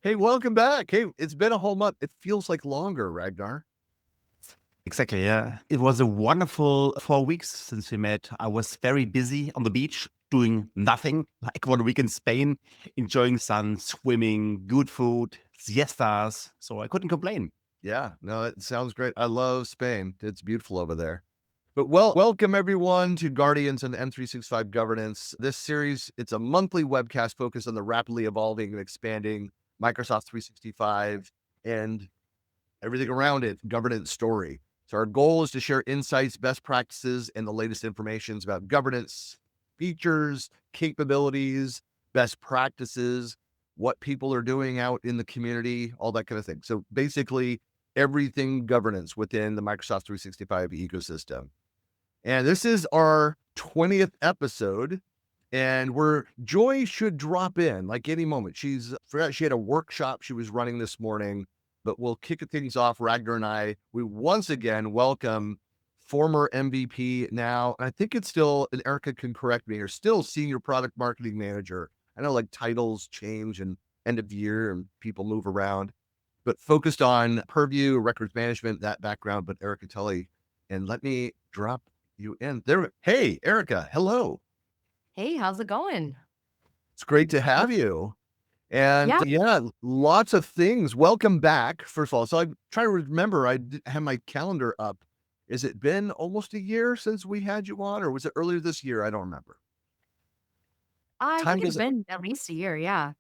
Hey, welcome back. Hey, it's been a whole month. It feels like longer, Ragnar. Exactly, yeah. It was a wonderful 4 weeks since we met. I was very busy on the beach doing nothing, like 1 week in Spain, enjoying sun, swimming, good food, siestas, so I couldn't complain. Yeah, no, it sounds great. I love Spain. It's beautiful over there. But welcome everyone to Guardians and M365 Governance. This series, it's a monthly webcast focused on the rapidly evolving and expanding Microsoft 365 and everything around it, governance story. So our goal is to share insights, best practices, and the latest information about governance, features, capabilities, best practices, what people are doing out in the community, all that kind of thing. So basically, everything governance within the Microsoft 365 ecosystem. And this is our 20th episode. And Joy should drop in like any moment. Forgot she had a workshop she was running this morning, but we'll kick things off. Ragnar and I, we once again welcome former MVP now. I think it's still, and Erica can correct me, or still senior product marketing manager. I know like titles change and end of year and people move around, but focused on Purview, records management, that background. But Erica Tully, and let me drop you in there. Hey, Erica, hello. Hey, how's it going? It's great to have you. And Yeah, yeah, lots of things. Welcome back, first of all. So I'm trying to remember, have my calendar up. Has it been almost a year since we had you on, or was it earlier this year? I don't remember. I Time think it's doesn't been at least a year, yeah.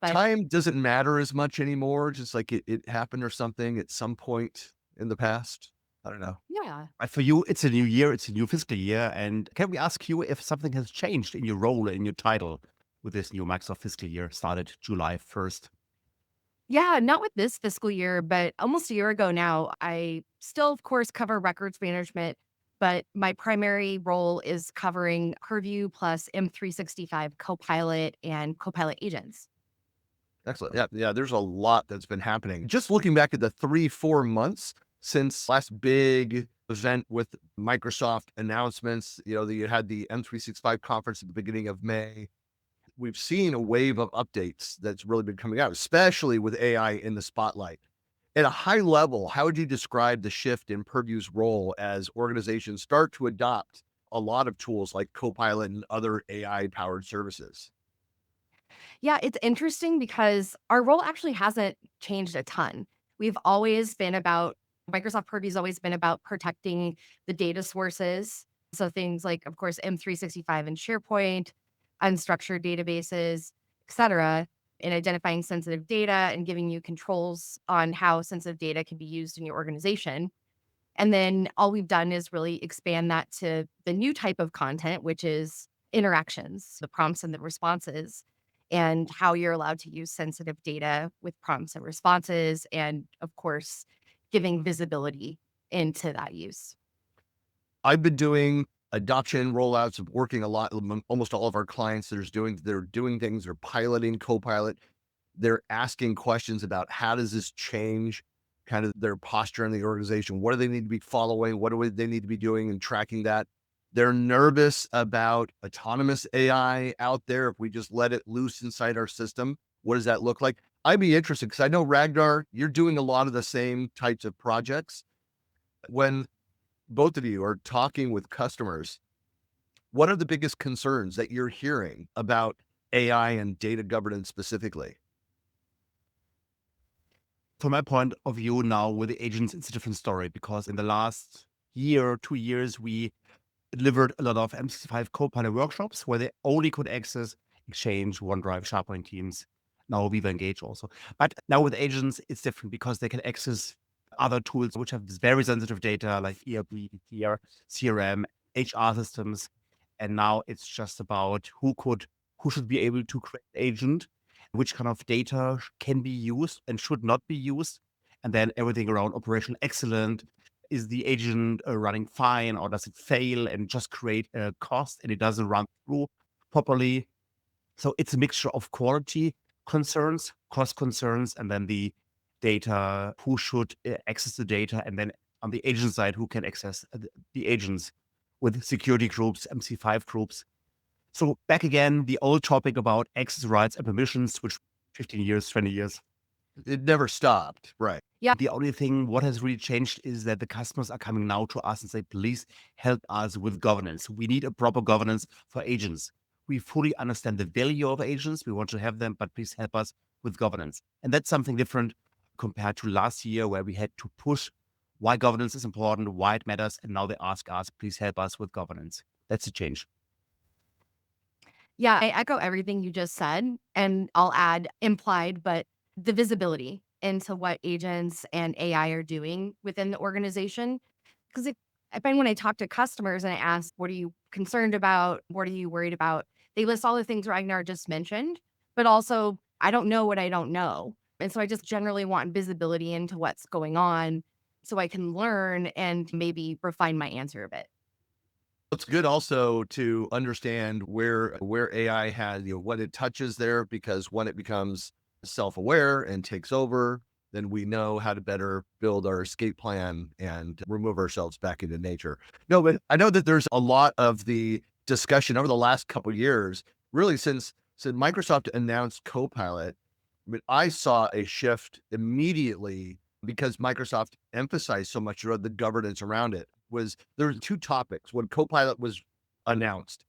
But time doesn't matter as much anymore. Just like it happened or something at some point in the past. I don't know. yeah. For you, it's a new year, it's a new fiscal year, and can we ask you if something has changed in your role, in your title with this new Microsoft fiscal year started July 1st? Yeah, not with this fiscal year, but almost a year ago now, I still, of course, cover records management, but my primary role is covering Purview plus M365 Copilot and Copilot Agents. Excellent. Yeah, yeah. There's a lot that's been happening. Just looking back at the 3-4 months since last big event with Microsoft announcements, you had the M365 conference at the beginning of May. We've seen a wave of updates that's really been coming out, especially with AI in the spotlight. At a high level, how would you describe the shift in Purview's role as organizations start to adopt a lot of tools like Copilot and other AI powered services? Yeah, it's interesting because our role actually hasn't changed a ton. We've always been about Microsoft Purview's always been about protecting the data sources. So things like, of course, M365 and SharePoint, unstructured databases, et cetera, and identifying sensitive data and giving you controls on how sensitive data can be used in your organization. And then all we've done is really expand that to the new type of content, which is interactions, the prompts and the responses, and how you're allowed to use sensitive data with prompts and responses. And of course, giving visibility into that use. I've been doing adoption rollouts of working a lot. Almost all of our clients they're doing things. They're piloting Copilot. They're asking questions about how does this change kind of their posture in the organization? What do they need to be following? What do they need to be doing and tracking that? They're nervous about autonomous AI out there. If we just let it loose inside our system, what does that look like? I'd be interested because I know Ragnar, you're doing a lot of the same types of projects. When both of you are talking with customers, what are the biggest concerns that you're hearing about AI and data governance specifically? From my point of view now with the agents, it's a different story because in the last year or 2 years, we delivered a lot of M365 Copilot workshops where they only could access Exchange, OneDrive, SharePoint Teams, now Viva Engage also. But now with agents, it's different because they can access other tools which have this very sensitive data like ERP, CRM, HR systems. And now it's just about who should be able to create an agent, which kind of data can be used and should not be used. And then everything around operational excellence. Is the agent running fine or does it fail and just create a cost and it doesn't run through properly? So it's a mixture of quality concerns, cost concerns, and then the data, who should access the data, and then on the agent side, who can access the agents with security groups, MC5 groups. So back again, the old topic about access rights and permissions, which 15 years, 20 years. It never stopped. Right. Yeah. The only thing what has really changed is that the customers are coming now to us and say, please help us with governance. We need a proper governance for agents. We fully understand the value of agents. We want to have them, but please help us with governance. And that's something different compared to last year where we had to push why governance is important, why it matters. And now they ask us, please help us with governance. That's a change. Yeah, I echo everything you just said, and I'll add implied, but the visibility into what agents and AI are doing within the organization. Because I find when I talk to customers and I ask, what are you concerned about? What are you worried about? They list all the things Ragnar just mentioned, but also, I don't know what I don't know. And so I just generally want visibility into what's going on so I can learn and maybe refine my answer a bit. It's good also to understand where AI has, what it touches there, because when it becomes self-aware and takes over, then we know how to better build our escape plan and remove ourselves back into nature. No, but I know that there's a lot of the discussion over the last couple of years, really since Microsoft announced Copilot. I mean, I saw a shift immediately because Microsoft emphasized so much of the governance around it. Was there were two topics when Copilot was announced,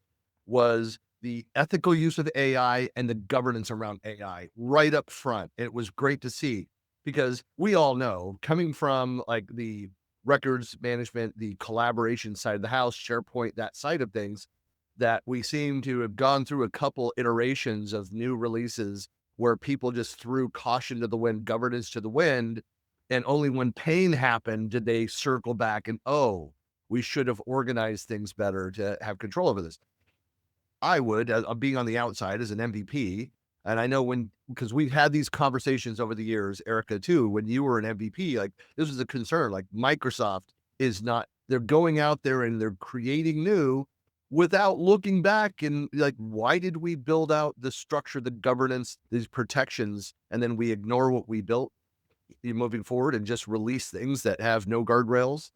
was the ethical use of AI and the governance around AI right up front. It was great to see because we all know, coming from like the records management, the collaboration side of the house, SharePoint, that side of things, that we seem to have gone through a couple iterations of new releases where people just threw caution to the wind, governance to the wind. And only when pain happened did they circle back and, oh, we should have organized things better to have control over this. I would, being on the outside as an MVP, and I know because we've had these conversations over the years, Erica, too, when you were an MVP, like this was a concern, like Microsoft is not, they're going out there and they're creating new without looking back and like, why did we build out the structure, the governance, these protections, and then we ignore what we built moving forward and just release things that have no guardrails?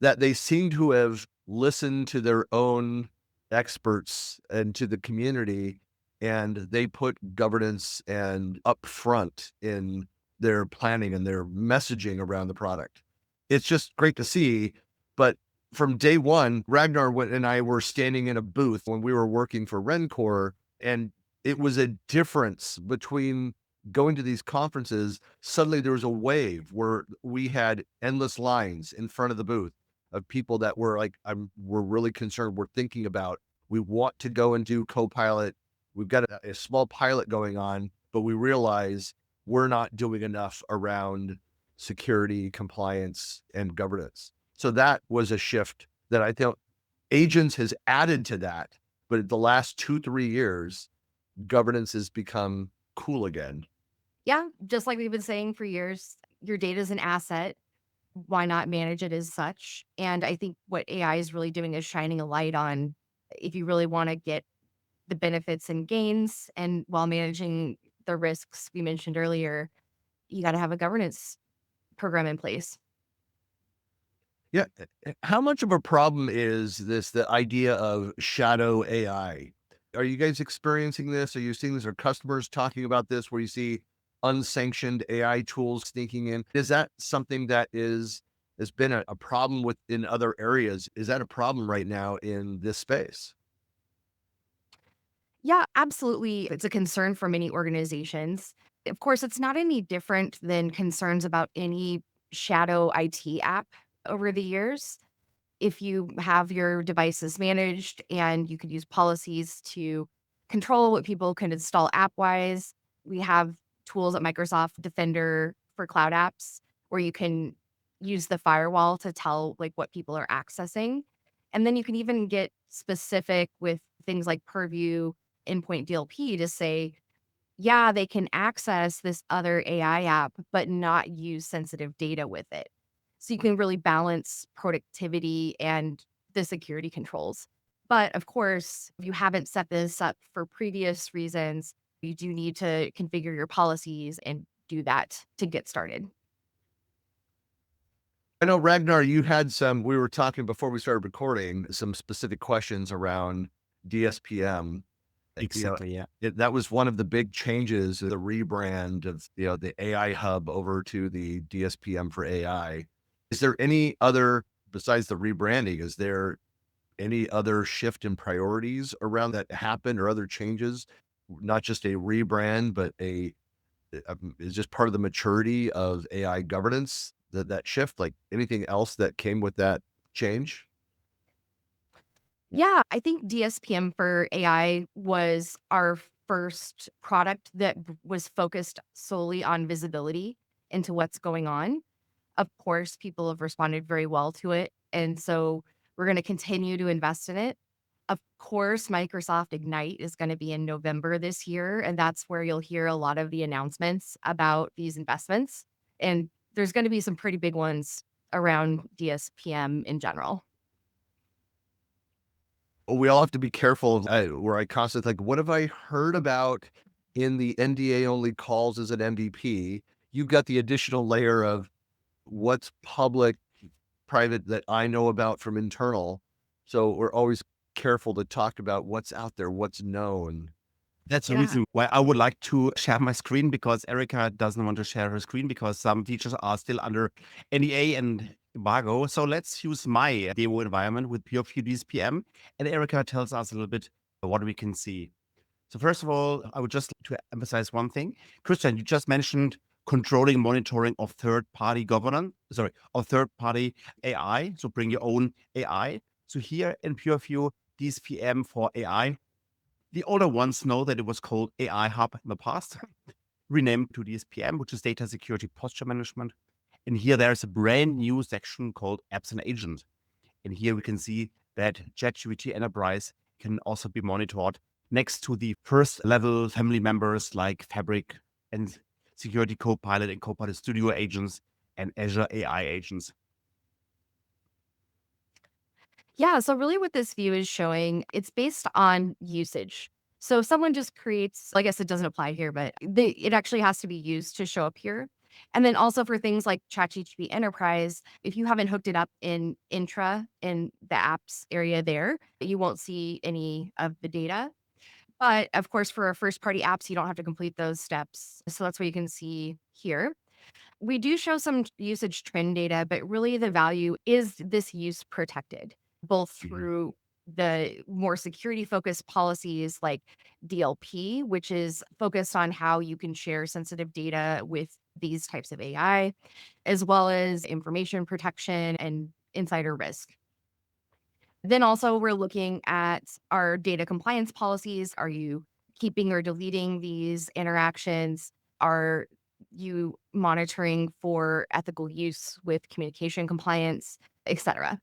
That they seem to have listened to their own experts and to the community, and they put governance and upfront in their planning and their messaging around the product. It's just great to see. But from day one, Ragnar and I were standing in a booth when we were working for Rencor, and it was a difference between going to these conferences. Suddenly there was a wave where we had endless lines in front of the booth of people that were like, we're really concerned. We're thinking about, we want to go and do Copilot. We've got a small pilot going on, but we realize we're not doing enough around security, compliance, and governance. So that was a shift that I think agents has added to that. But in the last 2-3 years, governance has become cool again. Yeah, just like we've been saying for years, your data is an asset. Why not manage it as such? And I think what AI is really doing is shining a light on if you really want to get the benefits and gains and while managing the risks we mentioned earlier, you got to have a governance program in place. Yeah. How much of a problem is this, the idea of shadow AI? Are you guys experiencing this? Are you seeing this? Are customers talking about this where you see unsanctioned AI tools sneaking in? Is that something that has been a problem in other areas? Is that a problem right now in this space? Yeah, absolutely. It's a concern for many organizations. Of course, it's not any different than concerns about any shadow IT app over the years. If you have your devices managed and you could use policies to control what people can install app wise, we have tools at Microsoft Defender for cloud apps where you can use the firewall to tell like what people are accessing. And then you can even get specific with things like Purview, endpoint DLP to say, yeah, they can access this other AI app, but not use sensitive data with it. So you can really balance productivity and the security controls. But of course, if you haven't set this up for previous reasons, you do need to configure your policies and do that to get started. I know, Ragnar, you had we were talking before we started recording, some specific questions around DSPM. Exactly. Yeah. That was one of the big changes, the rebrand of, the AI hub over to the DSPM for AI. Is there any other, besides the rebranding, is there any other shift in priorities around that happened or other changes? Not just a rebrand, but is just part of the maturity of AI governance, that shift, like anything else that came with that change? Yeah, I think DSPM for AI was our first product that was focused solely on visibility into what's going on. Of course, people have responded very well to it. And so we're going to continue to invest in it. Of course, Microsoft Ignite is going to be in November this year. And that's where you'll hear a lot of the announcements about these investments. And there's going to be some pretty big ones around DSPM in general. We all have to be careful of, where I constantly like, what have I heard about in the NDA only calls as an MVP? You've got the additional layer of what's public, private that I know about from internal. So we're always careful to talk about what's out there, what's known. That's the Yeah. reason why I would like to share my screen, because Erica doesn't want to share her screen because some features are still under NDA and embargo. So let's use my demo environment with Purview DSPM, and Erica tells us a little bit what we can see. So first of all, I would just like to emphasize one thing. Christian, you just mentioned controlling monitoring of third-party of third-party AI. So bring your own AI. So here in Purview DSPM for AI, the older ones know that it was called AI Hub in the past, renamed to DSPM, which is Data Security Posture Management. And here there's a brand new section called Apps and Agents. And here we can see that ChatGPT Enterprise can also be monitored next to the first level family members like Fabric and Security Copilot and Copilot Studio agents and Azure AI agents. Yeah, so really what this view is showing, it's based on usage. So if someone just creates, I guess it doesn't apply here, but it actually has to be used to show up here. And then also for things like ChatGPT Enterprise, if you haven't hooked it up in Intra in the apps area there, you won't see any of the data. But of course, for our first party apps, you don't have to complete those steps. So that's what you can see here. We do show some usage trend data, but really the value is this use protected, both Mhm. through the more security focused policies like DLP, which is focused on how you can share sensitive data with these types of AI, as well as information protection and insider risk. Then also, we're looking at our data compliance policies. Are you keeping or deleting these interactions? Are you monitoring for ethical use with communication compliance, et cetera?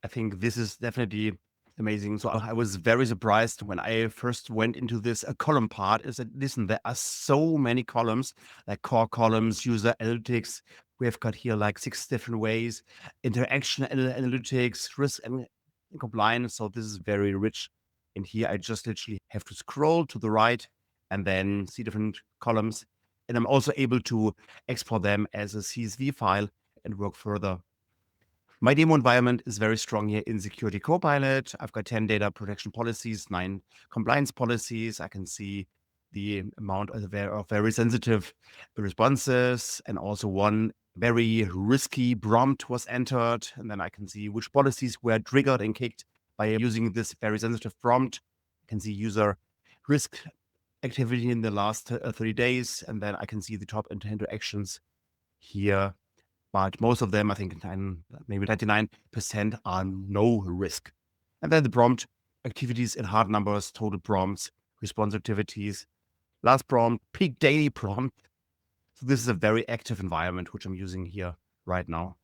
I think this is definitely amazing. So I was very surprised when I first went into this column part. Is that, listen, there are so many columns, like core columns, user analytics. We have got here like 6 different ways, interaction analytics, risk and compliance. So this is very rich. And here I just literally have to scroll to the right and then see different columns. And I'm also able to export them as a CSV file and work further. My demo environment is very strong here in Security Copilot. I've got 10 data protection policies, 9 compliance policies. I can see the amount of very sensitive responses, and also one very risky prompt was entered. And then I can see which policies were triggered and kicked by using this very sensitive prompt. I can see user risk activity in the last 30 days. And then I can see the top interactions here, but most of them, I think maybe 99% are no risk. And then the prompt activities in hard numbers, total prompts, response activities, last prompt, peak daily prompt. So this is a very active environment, which I'm using here right now.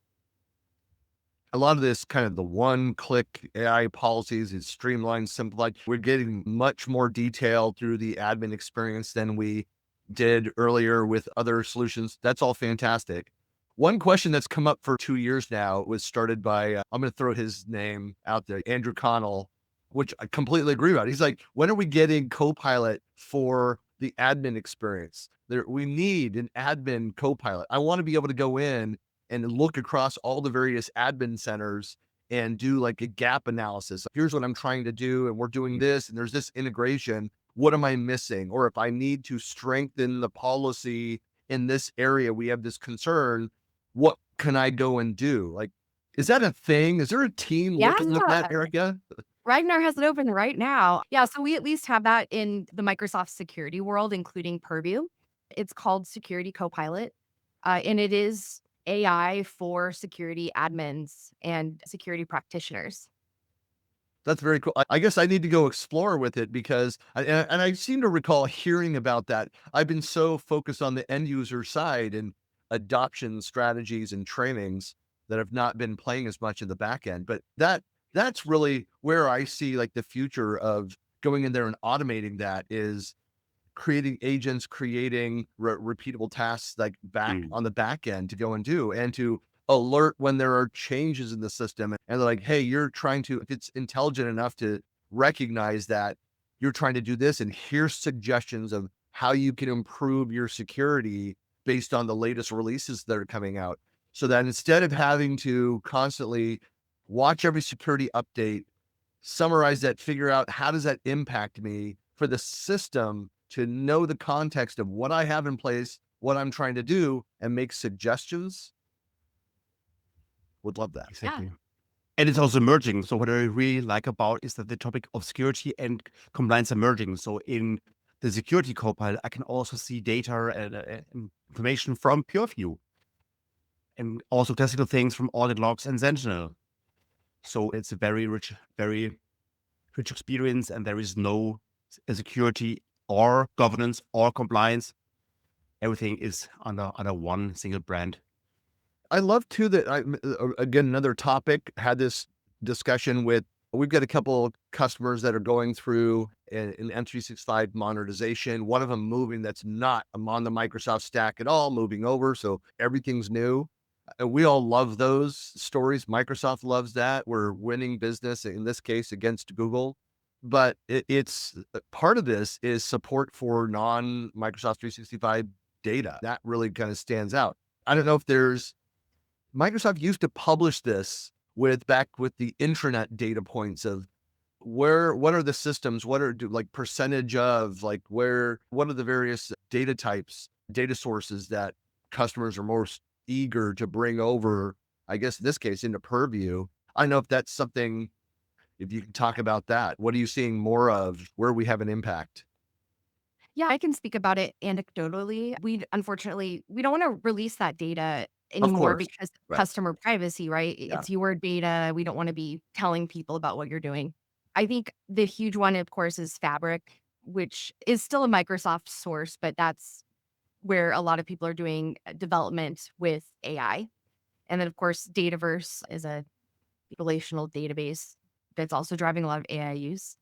A lot of this kind of the one-click AI policies is streamlined, simplified. We're getting much more detail through the admin experience than we did earlier with other solutions. That's all fantastic. One question that's come up for 2 years now was started by, I'm going to throw his name out there, Andrew Connell, which I completely agree about. He's like, when are we getting Copilot for the admin experience? We need an admin Copilot. I want to be able to go in and look across all the various admin centers and do like a gap analysis. Here's what I'm trying to do, and we're doing this, and there's this integration. What am I missing? Or if I need to strengthen the policy in this area, we have this concern. What can I go and do? Like, is that a thing? Is there a team looking at that, Yeah. Erica? Ragnar has it open right now. Yeah, so we at least have that in the Microsoft security world, including Purview. It's called Security Copilot, and it is AI for security admins and security practitioners. That's very cool. I guess I need to go explore with it because, and I seem to recall hearing about that. I've been so focused on the end user side and adoption strategies and trainings that have not been playing as much in the back end. But that's really where I see like the future of going in there and automating that is creating agents, creating repeatable tasks like back on the back end to go and do, and to alert when there are changes in the system. And they're like, hey, you're trying to, if it's intelligent enough to recognize that you're trying to do this, and here's suggestions of how you can improve your security based on the latest releases that are coming out. So that instead of having to constantly watch every security update, summarize that, figure out how does that impact me, for the system to know the context of what I have in place, what I'm trying to do, and make suggestions. Would love that. Exactly. And it's also emerging. So what I really like about is that the topic of security and compliance are merging. So in the security copilot, I can also see data and information from Purview, and also classical things from audit logs and Sentinel. So it's a very rich experience, and there is no security or governance or compliance. Everything is under one single brand. I love too that again, another topic, had this discussion with, we've got a couple customers that are going through an M365 modernization. One of them moving that's not on the Microsoft stack at all, moving over. So everything's new. And we all love those stories. Microsoft loves that. We're winning business, in this case, against Google. But it's part of this is support for non-Microsoft 365 data. That really kind of stands out. I don't know if Microsoft used to publish this back with the intranet data points of what are the systems, what are like percentage of, like what are the various data types, data sources that customers are most eager to bring over, I guess in this case, into Purview. I don't know if that's something, if you can talk about that. What are you seeing more of, where we have an impact? Yeah, I can speak about it anecdotally. Unfortunately, we don't want to release that data Of anymore course. because of Right. customer privacy, right? Yeah. It's your data. We don't want to be telling people about what you're doing. I think the huge one, of course, is Fabric, which is still a Microsoft source, but that's where a lot of people are doing development with AI. And then, of course, Dataverse is a relational database that's also driving a lot of AI use.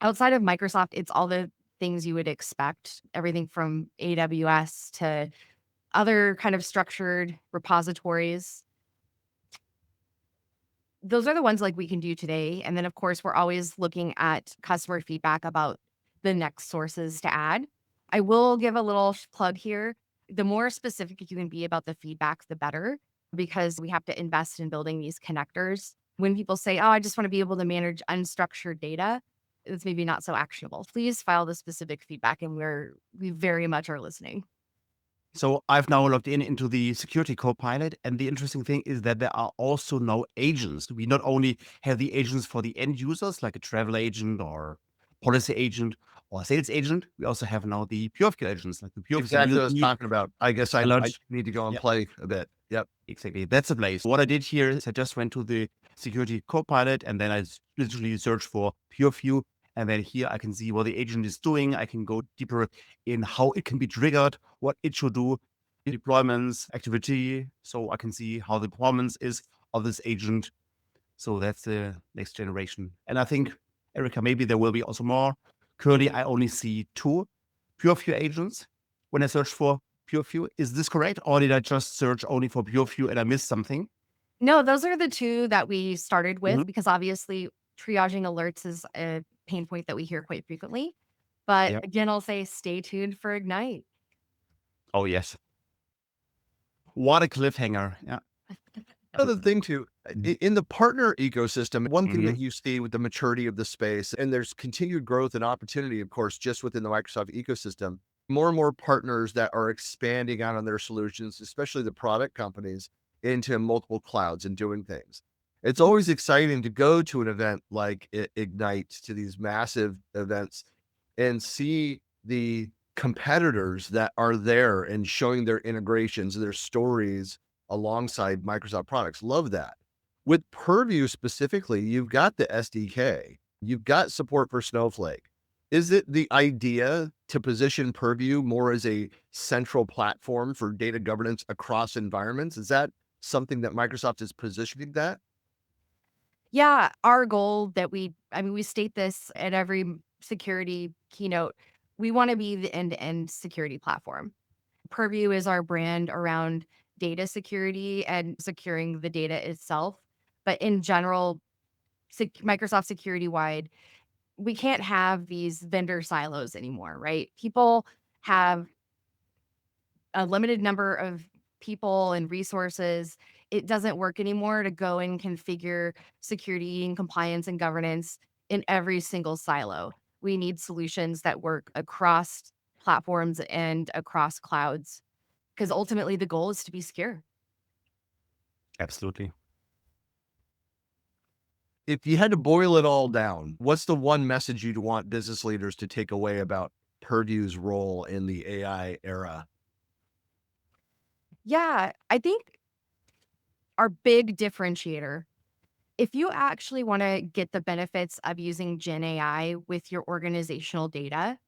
Outside of Microsoft, it's all the things you would expect, everything from AWS to other kind of structured repositories. Those are the ones like we can do today. And then, of course, we're always looking at customer feedback about the next sources to add. I will give a little plug here. The more specific you can be about the feedback, the better, because we have to invest in building these connectors. When people say, oh, I just want to be able to manage unstructured data, it's maybe not so actionable. Please file the specific feedback, and we very much are listening. So I've now logged into the security copilot, and the interesting thing is that there are also now agents. We not only have the agents for the end users, like a travel agent or policy agent or sales agent, we also have now the Purview agents, like the Purview. Exactly what I was talking about. I guess I need to go and Yep. play a bit. Yep. Exactly. That's the place. What I did here is I just went to the security copilot, and then I literally searched for Purview. And then here I can see what the agent is doing. I can go deeper in how it can be triggered, what it should do, deployments, activity. So I can see how the performance is of this agent. So that's the next generation. And I think, Erica, maybe there will be also more. Currently, I only see 2 Purview agents when I search for Purview. Is this correct? Or did I just search only for Purview and I missed something? No, those are the 2 that we started with because obviously triaging alerts is a pain point that we hear quite frequently. But Yep. again, I'll say stay tuned for Ignite. Oh, yes. What a cliffhanger. Yeah. Another thing too, in the partner ecosystem, one thing Mhm. that you see with the maturity of the space, and there's continued growth and opportunity, of course, just within the Microsoft ecosystem, more and more partners that are expanding out on their solutions, especially the product companies, into multiple clouds and doing things. It's always exciting to go to an event like Ignite, to these massive events, and see the competitors that are there and showing their integrations, their stories alongside Microsoft products. Love that. With Purview specifically, you've got the SDK, you've got support for Snowflake. Is it the idea to position Purview more as a central platform for data governance across environments? Is that something that Microsoft is positioning that? Yeah, our goal that we state this at every security keynote. We want to be the end-to-end security platform. Purview is our brand around data security and securing the data itself. But in general, Microsoft security wide, we can't have these vendor silos anymore, right? People have a limited number of people and resources. It doesn't work anymore to go and configure security and compliance and governance in every single silo. We need solutions that work across platforms and across clouds because ultimately the goal is to be secure. Absolutely. If you had to boil it all down, what's the one message you'd want business leaders to take away about Purview's role in the AI era? Yeah, I think our big differentiator, if you actually want to get the benefits of using Gen AI with your organizational data,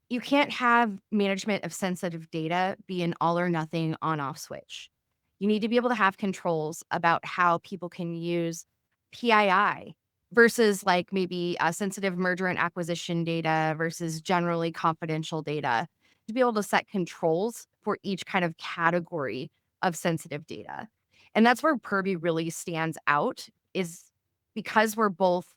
you can't have management of sensitive data be an all or nothing on off switch. You need to be able to have controls about how people can use PII versus like maybe sensitive merger and acquisition data versus generally confidential data to be able to set controls for each kind of category of sensitive data. And that's where Purview really stands out is because we're both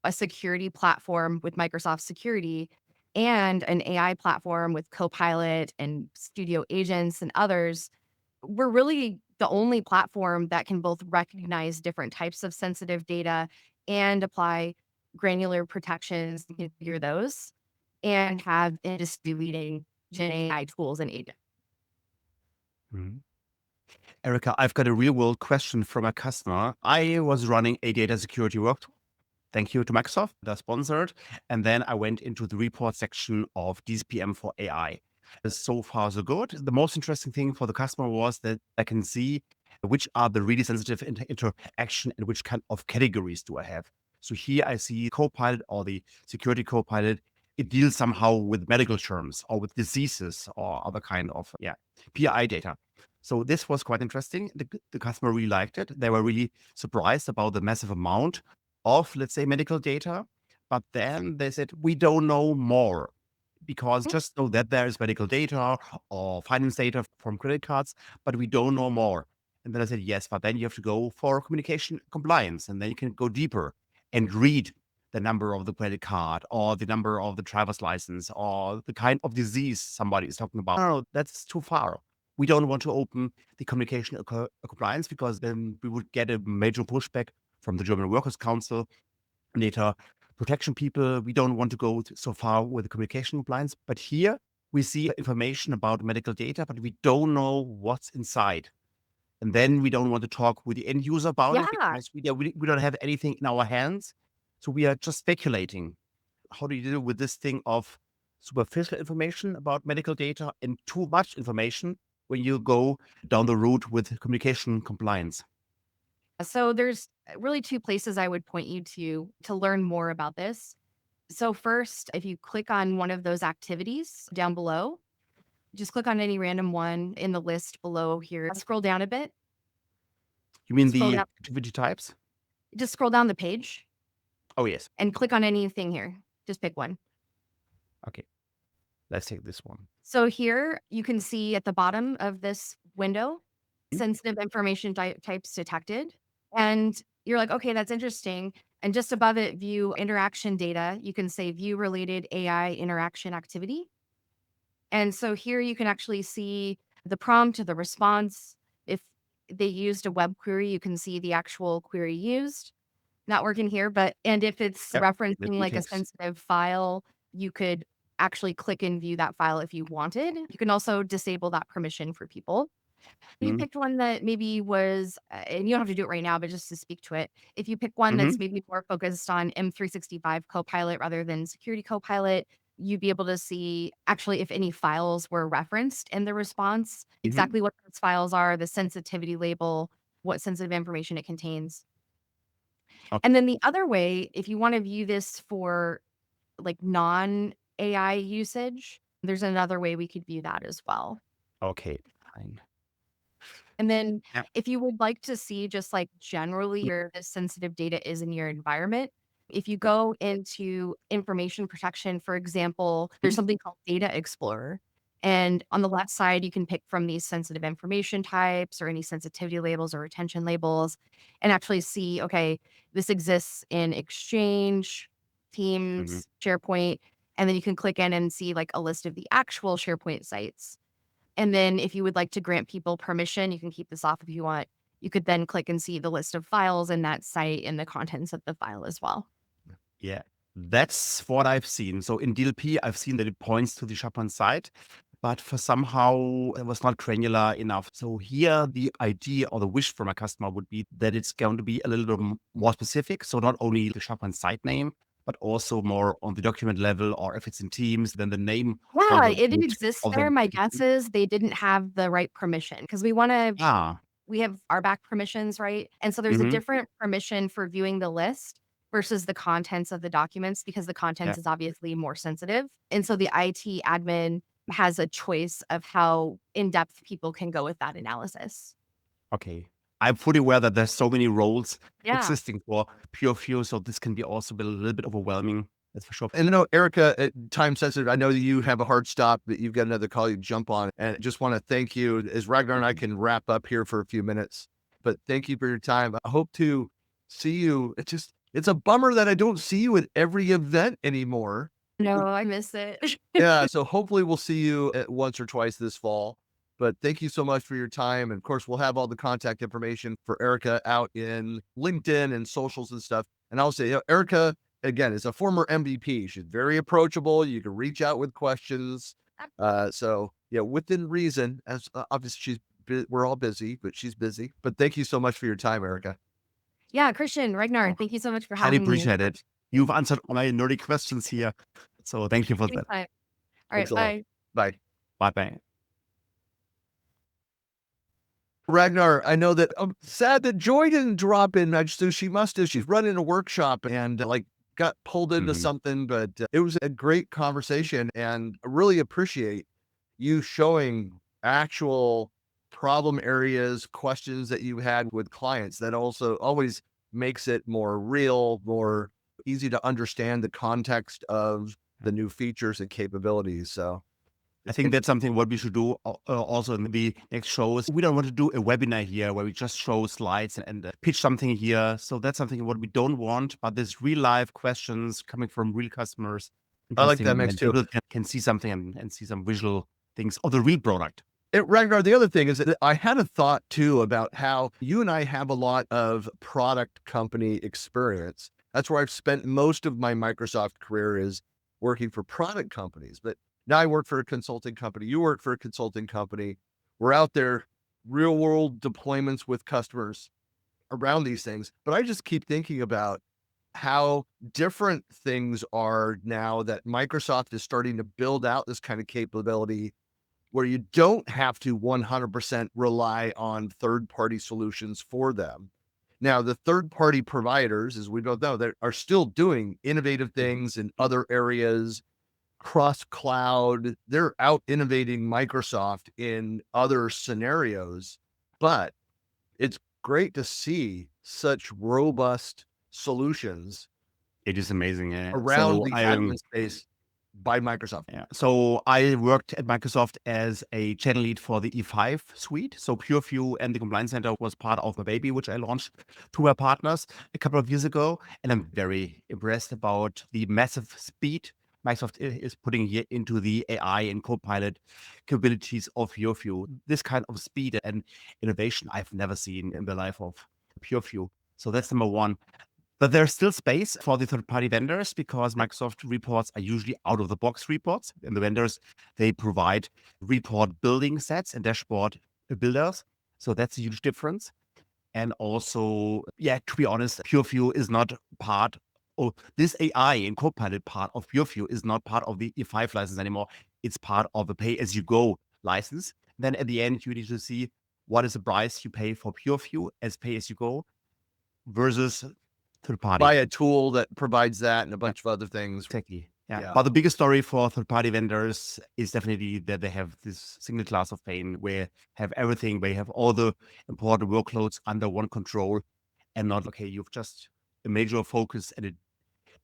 a security platform with Microsoft Security and an AI platform with Copilot and Studio Agents and others, we're really the only platform that can both recognize different types of sensitive data and apply granular protections to configure those and have industry leading Gen AI tools and agents. Mhm. Erica, I've got a real world question from a customer. I was running a data security workshop. Thank you to Microsoft, they're sponsored. And then I went into the report section of DSPM for AI. So far, so good. The most interesting thing for the customer was that I can see which are the really sensitive interaction and which kind of categories do I have. So here I see Copilot or the security Copilot. It deals somehow with medical terms or with diseases or other kind of PI data. So this was quite interesting. The customer really liked it. They were really surprised about the massive amount of, let's say, medical data. But then they said, we don't know more because just know that there is medical data or finance data from credit cards, but we don't know more. And then I said, yes, but then you have to go for communication compliance. And then you can go deeper and read the number of the credit card or the number of the driver's license or the kind of disease somebody is talking about. No, that's too far. We don't want to open the communication compliance because then we would get a major pushback from the German Workers' Council, data protection people. We don't want to go so far with the communication compliance. But here we see information about medical data, but we don't know what's inside. And then we don't want to talk with the end user about it Yeah. because we don't have anything in our hands. So we are just speculating. How do you deal with this thing of superficial information about medical data and too much information when you go down the route with communication compliance? So there's really two places I would point you to learn more about this. So first, if you click on one of those activities down below, just click on any random one in the list below here. Scroll down a bit. You mean Scroll the down, activity types? just scroll down the page Oh, yes. and click on anything here. Just pick one. Okay. Let's take this one. So here you can see at the bottom of this window, sensitive information types detected. And you're like, okay, that's interesting. And just above it, view interaction data. You can say view related AI interaction activity. And so here you can actually see the prompt, the response, if they used a web query, you can see the actual query used. Not working here, and if it's Yep. The referencing like a details. sensitive file, you could actually click and view that file if you wanted. You can also disable that permission for people. You Mm-hmm. picked one that maybe was, and you don't have to do it right now, but just to speak to it, if you pick one Mm-hmm. that's maybe more focused on M365 Copilot rather than Security Copilot, you'd be able to see actually if any files were referenced in the response, Mm-hmm. exactly what those files are, the sensitivity label, what sensitive information it contains. And then the other way, if you want to view this for like non AI usage, there's another way we could view that as well. Okay. Fine. And then Yeah. if you would like to see just like generally where this sensitive data is in your environment, if you go into information protection, for example, there's something called Data Explorer. And on the left side, you can pick from these sensitive information types or any sensitivity labels or retention labels and actually see, okay, this exists in Exchange, Mm-hmm. Teams, SharePoint. And then you can click in and see like a list of the actual SharePoint sites. And then if you would like to grant people permission, you can keep this off if you want. You could then click and see the list of files in that site and the contents of the file as well. Yeah, that's what I've seen. So in DLP, I've seen that it points to the SharePoint site, but for somehow it was not granular enough. So here, the idea or the wish from a customer would be that it's going to be a little bit more specific. So not only the SharePoint site name, but also more on the document level, or if it's in Teams, then the name of Yeah, the it exists of there. the My guess is they didn't have the right permission because ah. we have RBAC permissions, right? And so there's a Hmm. different permission for viewing the list versus the contents of the documents because the Yeah. contents is obviously more sensitive. And so the IT admin has a choice of how in depth people can go with that analysis. Okay. I'm fully aware that there's so many roles Yeah. existing for Purview, so this can be also a little bit overwhelming. That's for sure. And I know, Erica, time sensitive, I know that you have a hard stop, but you've got another call you jump on. And just want to thank you as Ragnar and I can wrap up here for a few minutes. But thank you for your time. I hope to see you. It's a bummer that I don't see you at every event anymore. No, I miss it. Yeah. So hopefully we'll see you at once or twice this fall. But thank you so much for your time. And of course, we'll have all the contact information for Erica out in LinkedIn and socials and stuff. And I'll say, Erica, again, is a former MVP. She's very approachable. You can reach out with questions. So yeah, within reason, as obviously we're all busy, but she's busy. But thank you so much for your time, Erica. Yeah, Christian, Ragnar, thank you so much for Highly having me. appreciate it. You've answered all my nerdy questions here. So thank you for that. Anytime. All Thanks right, a lot. bye. Bye. Bye bye. Ragnar, I know that I'm sad that Joy didn't drop in. So she must have. She's running a workshop and like got pulled into something, but it was a great conversation and I really appreciate you showing actual problem areas, questions that you had with clients. That also always makes it more real, more easy to understand the context of the new features and capabilities. So I think that's something what we should do also in the next shows. We don't want to do a webinar here where we just show slides and pitch something here. So that's something what we don't want, but there's real life questions coming from real customers. I like that Interesting, mix and too. people can see something and see some visual things of the real product. Ragnar, the other thing is that I had a thought too about how you and I have a lot of product company experience. That's where I've spent most of my Microsoft career is working for product companies. But now I work for a consulting company. You work for a consulting company. We're out there, real world deployments with customers around these things. But I just keep thinking about how different things are now that Microsoft is starting to build out this kind of capability where you don't have to 100% rely on third-party solutions for them. Now, the third-party providers, as we both know, they are still doing innovative things in other areas, cross-cloud. They're out innovating Microsoft in other scenarios, but it's great to see such robust solutions It is amazing. Yeah. around So the admin space by Microsoft. Yeah. So I worked at Microsoft as a channel lead for the E5 suite. So Purview and the Compliance Center was part of my baby, which I launched to our partners a couple of years ago. And I'm very impressed about the massive speed Microsoft is putting here into the AI and Copilot capabilities of Purview. This kind of speed and innovation I've never seen in the life of Purview. So that's number one. But there's still space for the third-party vendors because Microsoft reports are usually out-of-the-box reports. And the vendors, they provide report building sets and dashboard builders. So that's a huge difference. And also, to be honest, Purview is not part of this AI and Copilot part of Purview is not part of the E5 license anymore. It's part of the pay-as-you-go license. Then at the end, you need to see what is the price you pay for Purview as pay-as-you-go versus third party. Buy a tool that provides that and a bunch of other things. Exactly. Yeah. But the biggest story for third-party vendors is definitely that they have this single class of pane where have everything, where you have all the important workloads under one control and not, okay, you've just a major focus and a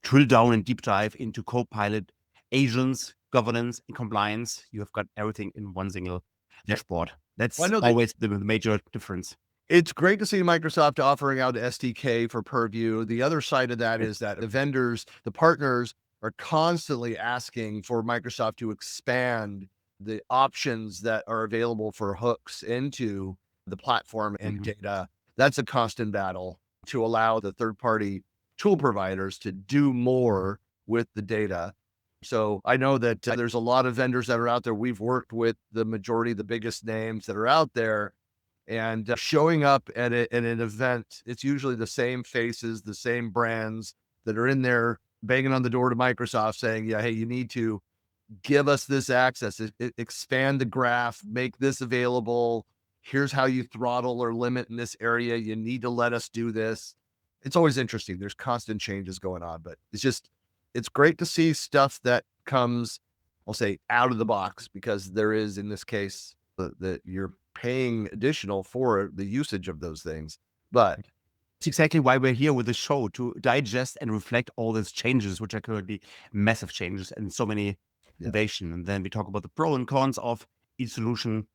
drill down and deep dive into Copilot agents, governance, and compliance. You have got everything in one single dashboard. That's always the major difference. It's great to see Microsoft offering out SDK for Purview. The other side of that is that the vendors, the partners are constantly asking for Microsoft to expand the options that are available for hooks into the platform and data. That's a constant battle to allow the third-party tool providers to do more with the data. So I know that there's a lot of vendors that are out there. We've worked with the majority of the biggest names that are out there. And showing up at an event, it's usually the same faces, the same brands that are in there banging on the door to Microsoft saying, yeah, hey, you need to give us this access, expand the graph, make this available. Here's how you throttle or limit in this area. You need to let us do this. It's always interesting. There's constant changes going on, but it's great to see stuff that comes, I'll say, out of the box, because there is, in this case, that you're paying additional for the usage of those things. But it's exactly why we're here with the show, to digest and reflect all these changes, which are currently massive changes and so many innovation. And then we talk about the pros and cons of each solution.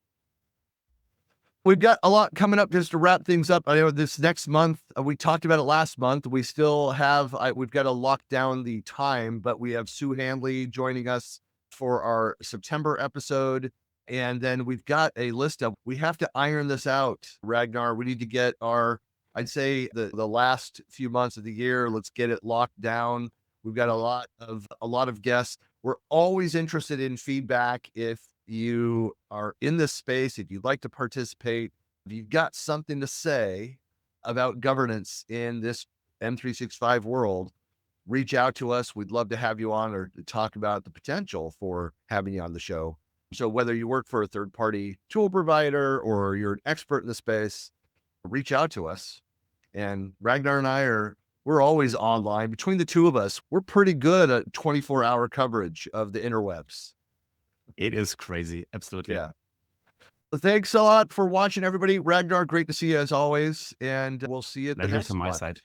We've got a lot coming up. Just to wrap things up, I know this next month, we talked about it last month. We still have, we've got to lock down the time, but we have Sue Handley joining us for our September episode. And then we've got a list of, we have to iron this out, Ragnar. We need to get our, I'd say the last few months of the year, let's get it locked down. We've got a lot of guests. We're always interested in feedback. If you are in this space, if you'd like to participate, if you've got something to say about governance in this M365 world, reach out to us. We'd love to have you on, or to talk about the potential for having you on the show. So whether you work for a third-party tool provider or you're an expert in the space, reach out to us. And Ragnar and we're always online. Between the two of us, we're pretty good at 24-hour coverage of the interwebs. It is crazy. Absolutely. Yeah. Well, thanks a lot for watching, everybody. Ragnar, great to see you as always. And we'll see you at the next one. Pleasure from my side.